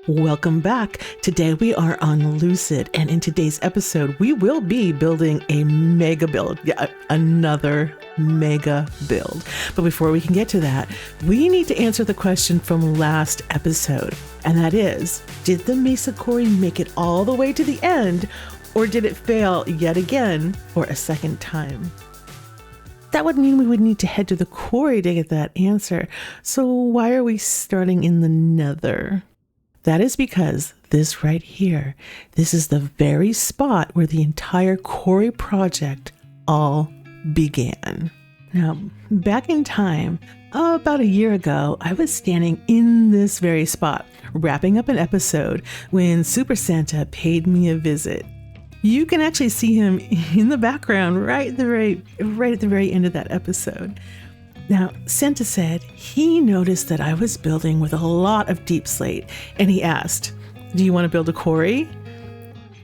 Welcome back. Today we are on Lucid, and in today's episode, we will be building a mega build. Yeah, another mega build. But before we can get to that, we need to answer the question from last episode, and that is, did the Mesa Quarry make it all the way to the end, or did it fail yet again for a second time? That would mean we would need to head to the quarry to get that answer. So why are we starting in the nether? That is because this right here, this is the very spot where the entire quarry project all began. Now, back in time, about a year ago, I was standing in this very spot, wrapping up an episode when SuperSanta paid me a visit. You can actually see him in the background right at the very end of that episode. Now, Santa said he noticed that I was building with a lot of deep slate, and he asked, "Do you want to build a quarry?"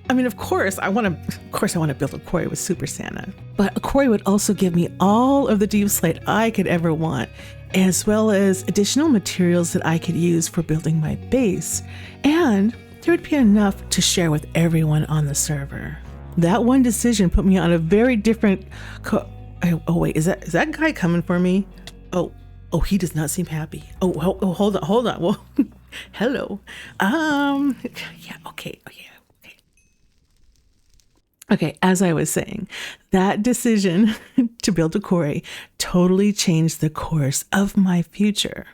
I mean, of course I want to build a quarry with SuperSanta, but a quarry would also give me all of the deep slate I could ever want, as well as additional materials that I could use for building my base, and there would be enough to share with everyone on the server. That one decision put me on a very different oh wait, is that guy coming for me? Oh, he does not seem happy. Hold on. Well, hello. Yeah, okay. Okay, as I was saying, that decision to build a quarry totally changed the course of my future.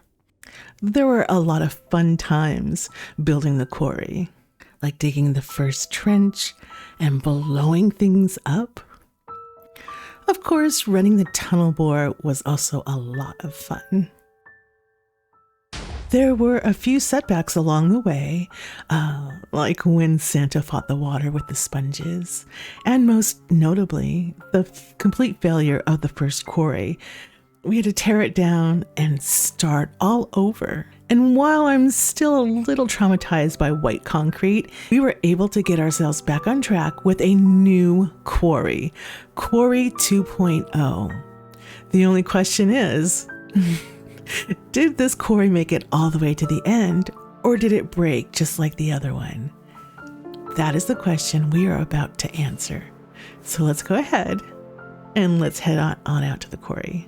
There were a lot of fun times building the quarry, like digging the first trench and blowing things up. Of course, running the tunnel bore was also a lot of fun. There were a few setbacks along the way, like when Santa fought the water with the sponges, and most notably, the complete failure of the first quarry. We had to tear it down and start all over. And while I'm still a little traumatized by white concrete, we were able to get ourselves back on track with a new quarry, Quarry 2.0. The only question is, did this quarry make it all the way to the end, or did it break just like the other one? That is the question we are about to answer. So let's go ahead and let's head on out to the quarry.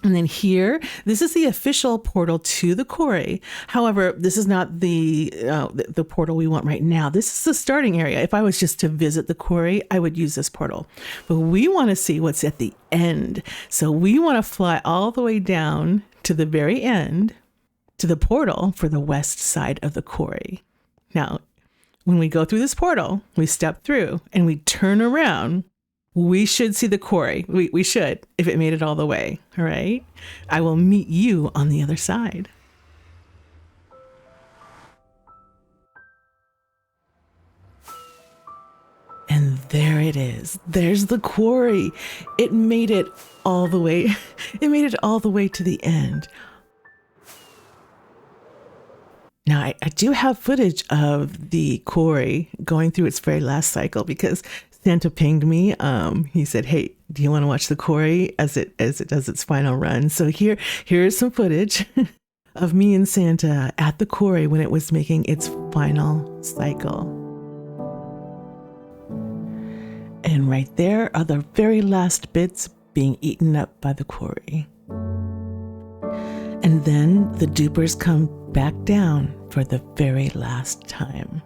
And then here, this is the official portal to the quarry. However, this is not the portal we want right now. This is the starting area. If I was just to visit the quarry, I would use this portal. But we want to see what's at the end. So we want to fly all the way down to the very end, to the portal for the west side of the quarry. Now, when we go through this portal, we step through and we turn around. We should see the quarry. We should, if it made it all the way. All right. I will meet you on the other side. And there it is. There's the quarry. It made it all the way. It made it all the way to the end. Now, I do have footage of the quarry going through its very last cycle because Santa pinged me. He said, "Hey, do you want to watch the quarry as it does its final run?" So here is some footage of me and Santa at the quarry when it was making its final cycle. And right there are the very last bits being eaten up by the quarry. And then the dupers come back down for the very last time.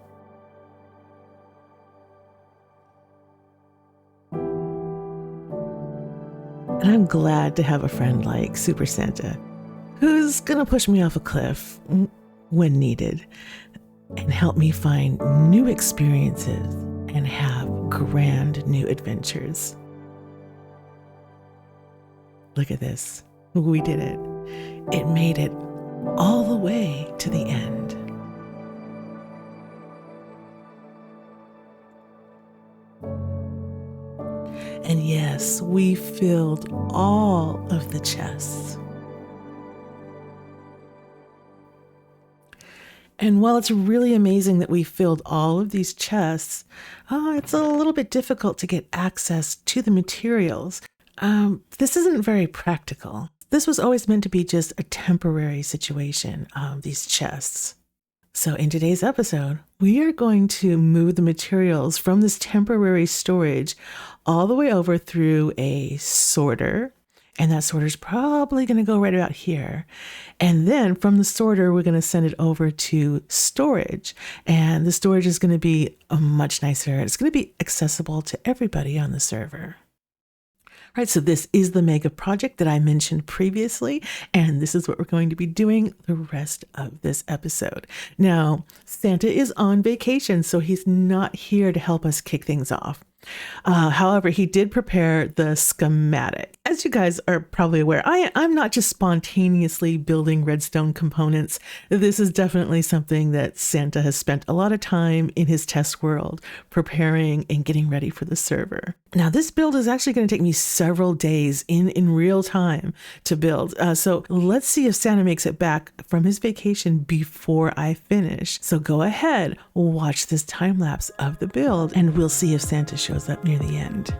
And I'm glad to have a friend like SuperSanta, who's gonna push me off a cliff when needed and help me find new experiences and have grand new adventures. Look at this. We did it. It made it all the way to the end. And yes, we filled all of the chests. And while it's really amazing that we filled all of these chests, it's a little bit difficult to get access to the materials. This isn't very practical. this was always meant to be just a temporary situation, these chests. So in today's episode, we are going to move the materials from this temporary storage all the way over through a sorter. And that sorter is probably going to go right about here. And then from the sorter, we're going to send it over to storage. And the storage is going to be much nicer. It's going to be accessible to everybody on the server. Right, so this is the mega project that I mentioned previously, and this is what we're going to be doing the rest of this episode. Now, Santa is on vacation, so he's not here to help us kick things off. However, he did prepare the schematic. As you guys are probably aware, I'm not just spontaneously building redstone components. This is definitely something that Santa has spent a lot of time in his test world preparing and getting ready for the server. Now, this build is actually going to take me several days in real time to build. So let's see if Santa makes it back from his vacation before I finish. So go ahead, watch this time lapse of the build, and we'll see if Santa shows up near the end.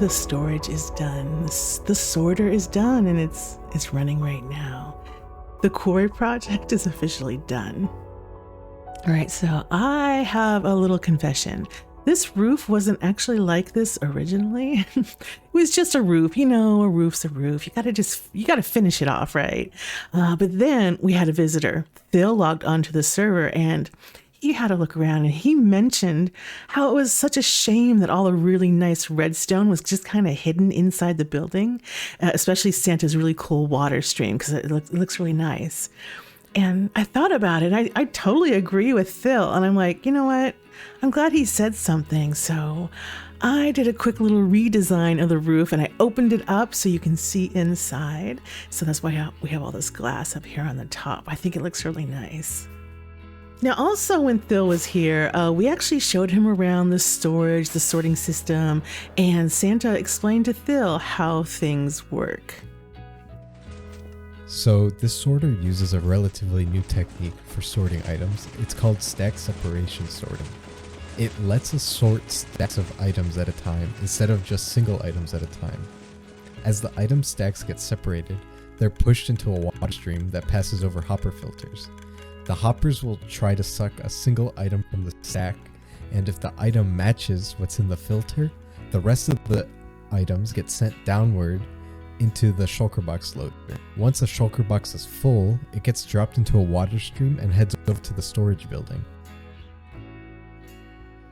the storage is done. The sorter is done, and it's running right now. The quarry project is officially done. All right, so I have a little confession. This roof wasn't actually like this originally. It was just a roof. You know, a roof's a roof. You gotta finish it off, right? But then we had a visitor. Phil logged onto the server, and he had a look around, and he mentioned how it was such a shame that all the really nice redstone was just kind of hidden inside the building, especially Santa's really cool water stream, because it looks really nice. And I thought about it. I totally agree with Phil. And I'm like, you know what? I'm glad he said something. So I did a quick little redesign of the roof, and I opened it up so you can see inside. So that's why we have all this glass up here on the top. I think it looks really nice. Now, also when Phil was here, we actually showed him around the storage, the sorting system, and Santa explained to Phil how things work. So this sorter uses a relatively new technique for sorting items. It's called stack separation sorting. It lets us sort stacks of items at a time instead of just single items at a time. As the item stacks get separated, they're pushed into a water stream that passes over hopper filters. The hoppers will try to suck a single item from the stack, and if the item matches what's in the filter, the rest of the items get sent downward into the Shulker Box loader. Once a Shulker Box is full, it gets dropped into a water stream and heads over to the storage building.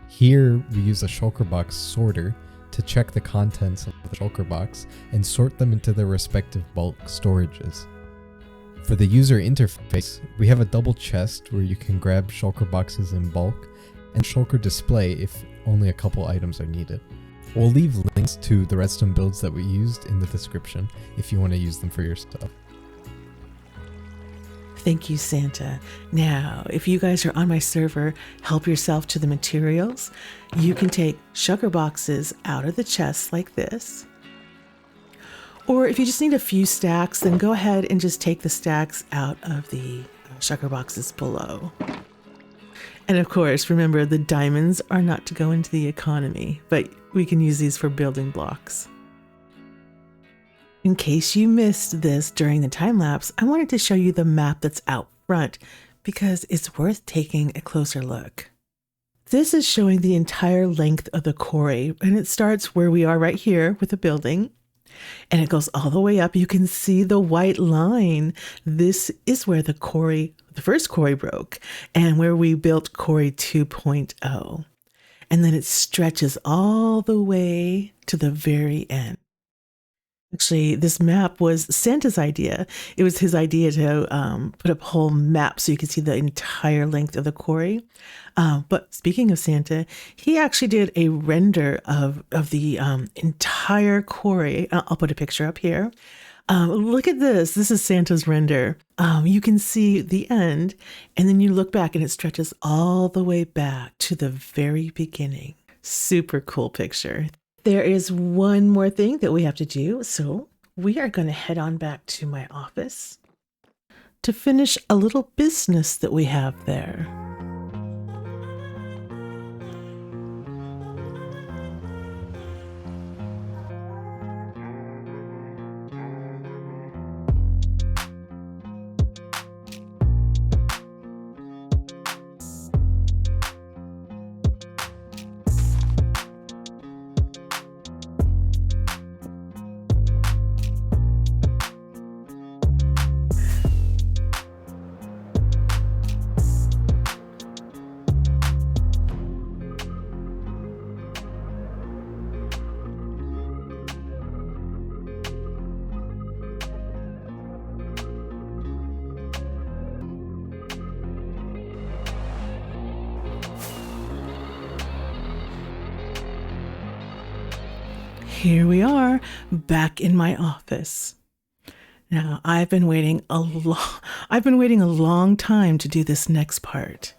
Here, we use a Shulker Box Sorter to check the contents of the Shulker Box and sort them into their respective bulk storages. For the user interface, we have a double chest where you can grab Shulker Boxes in bulk and Shulker display if only a couple items are needed. We'll leave links to the redstone builds that we used in the description if you want to use them for yourself. Thank you, Santa. Now, if you guys are on my server, help yourself to the materials. You can take Shulker Boxes out of the chest like this. Or if you just need a few stacks, then go ahead and just take the stacks out of the Shulker Boxes below. And of course, remember, the diamonds are not to go into the economy, but we can use these for building blocks. In case you missed this during the time lapse, I wanted to show you the map that's out front because it's worth taking a closer look. This is showing the entire length of the quarry, and it starts where we are right here with the building. And it goes all the way up. You can see the white line. This is where the first quarry broke, and where we built Quarry 2.0. And then it stretches all the way to the very end. Actually, this map was Santa's idea. It was his idea to put up a whole map so you could see the entire length of the quarry. But speaking of Santa, he actually did a render of the entire quarry. I'll put a picture up here. Look at this. This is Santa's render. You can see the end, and then you look back and it stretches all the way back to the very beginning. Super cool picture. There is one more thing that we have to do, so we are going to head on back to my office to finish a little business that we have there. Here we are, back in my office. Now, I've been waiting a long time to do this next part.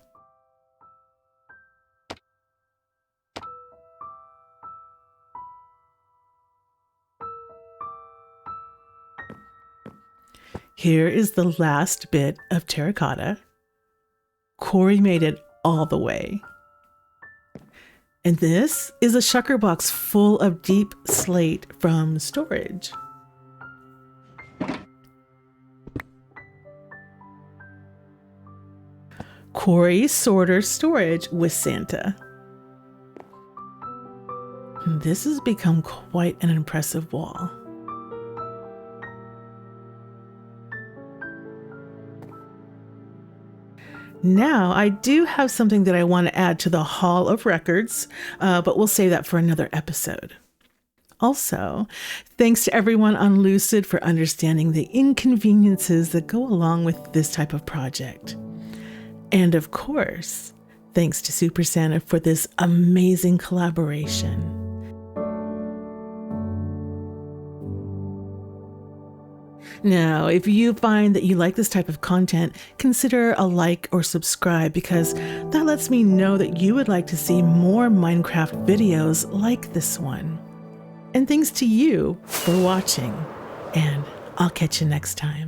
Here is the last bit of terracotta. Quarry made it all the way. And this is a Shulker box full of deep slate from storage. Quarry Sorter Storage with Santa. This has become quite an impressive wall. Now, I do have something that I want to add to the Hall of Records, but we'll save that for another episode. Also, thanks to everyone on Lucid for understanding the inconveniences that go along with this type of project. And of course, thanks to SuperSanta for this amazing collaboration. Now, if you find that you like this type of content, consider a like or subscribe, because that lets me know that you would like to see more Minecraft videos like this one. And thanks to you for watching, and I'll catch you next time.